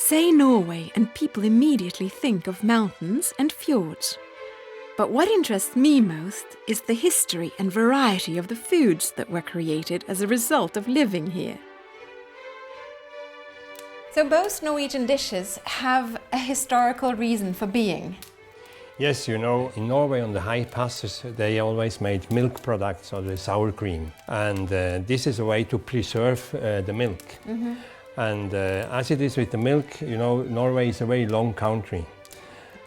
Say Norway and people immediately think of mountains and fjords. But what interests me most is the history and variety of the foods that were created as a result of living here. So most Norwegian dishes have a historical reason for being. Yes, you know, in Norway on the high passes they always made milk products or the sour cream. And this is a way to preserve the milk. Mm-hmm. And as it is with the milk, you know, Norway is a very long country.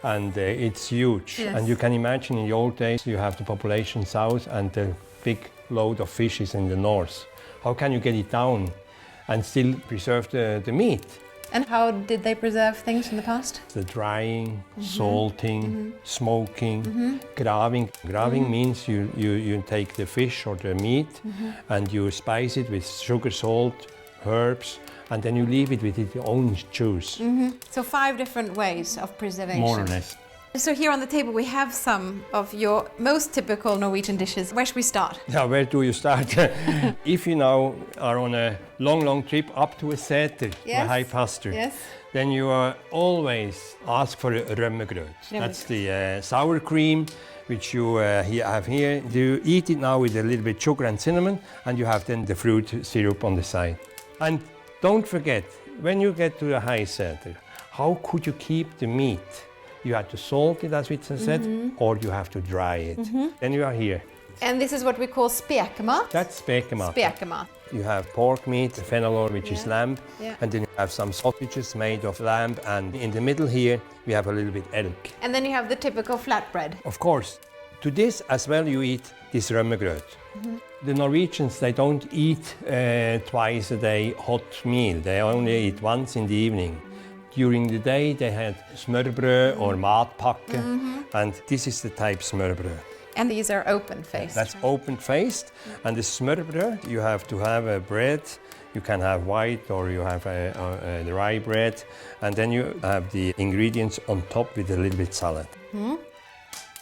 And it's huge. Yes. And you can imagine in the old days you have the population south and the big load of fish is in the north. How can you get it down and still preserve the meat? And how did they preserve things in the past? The drying, salting, smoking, graving. Graving means you take the fish or the meat and you spice it with sugar, salt, herbs, and then you leave it with its own juice. So 5 different ways of preservation. More or less. So here on the table we have some of your most typical Norwegian dishes. Where should we start? Yeah, where do you start? If you now are on a long trip up to a seter, a high pasture, then you always ask for a rømmegrøt. That's the sour cream which you have here. You eat it now with a little bit sugar and cinnamon, and you have then the fruit syrup on the side. And don't forget, when you get to a high seter, how could you keep the meat? You have to salt it, as we said, or you have to dry it. Then you are here. And this is what we call spekemat? That's spekemat. Spekemat. You have pork meat, fenalor, which is lamb, and then you have some sausages made of lamb, and in the middle here we have a little bit elk. And then you have the typical flatbread. Of course. To this as well you eat this rømmegrøt. The Norwegians, they don't eat twice a day hot meal. They only eat once in the evening. During the day they had smørbrød or matpakke, and this is the type smørbrød. And these are open-faced. That's open-faced, and the smørbrød, you have to have a bread. You can have white or you have a rye bread, and then you have the ingredients on top with a little bit salad.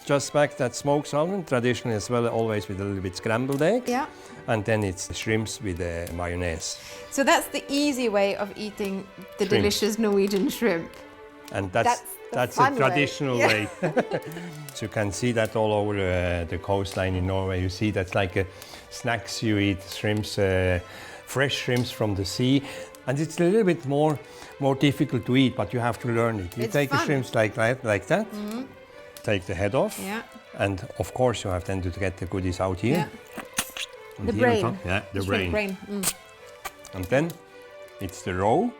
Just back that smoked salmon, traditionally as well, always with a little bit scrambled egg. Yeah. And then it's shrimps with mayonnaise. So that's the easy way of eating the delicious Norwegian shrimp. And that's a traditional way. So you can see that all over the coastline in Norway. You see that's like snacks. You eat shrimps, fresh shrimps from the sea. And it's a little bit more difficult to eat, but you have to learn it. You take the shrimps like that. Take the head off, and of course you have then to get the goodies out here. The brain. Yeah, the brain. And then it's the roe.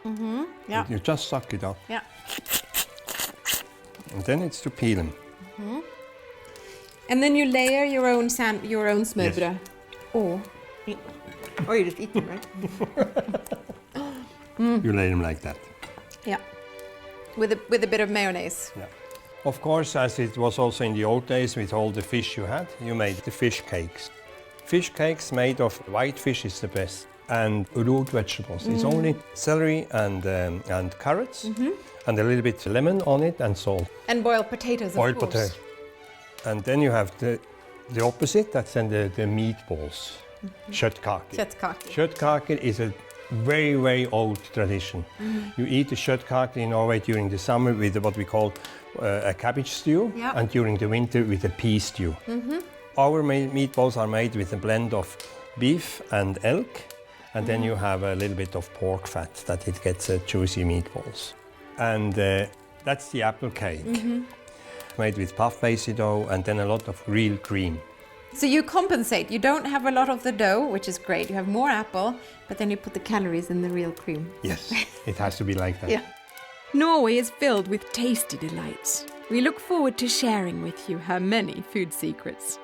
You just suck it up. Yeah. And then it's to peel them. And then you layer your own smørbrød. Yes. Or you just eat them, right? You lay them like that. Yeah. With a bit of mayonnaise. Yeah. Of course, as it was also in the old days with all the fish you had, you made the fish cakes. Fish cakes made of white fish is the best, and root vegetables. It's only celery and carrots, and a little bit lemon on it and salt. And boiled potatoes, of course. Boiled potatoes. And then you have the opposite, that's then the meatballs. Kjøttkaker. Kjøttkaker is a very old tradition. You eat the kjøttkaker in Norway during the summer with what we call a cabbage stew, and during the winter with a pea stew. Our meatballs are made with a blend of beef and elk, and then you have a little bit of pork fat that it gets juicy meatballs. And that's the Eplekake, made with puff pastry dough and then a lot of real cream. So you compensate. You don't have a lot of the dough, which is great. You have more apple, but then you put the calories in the real cream. Yes, it has to be like that. Yeah. Norway is filled with tasty delights. We look forward to sharing with you her many food secrets.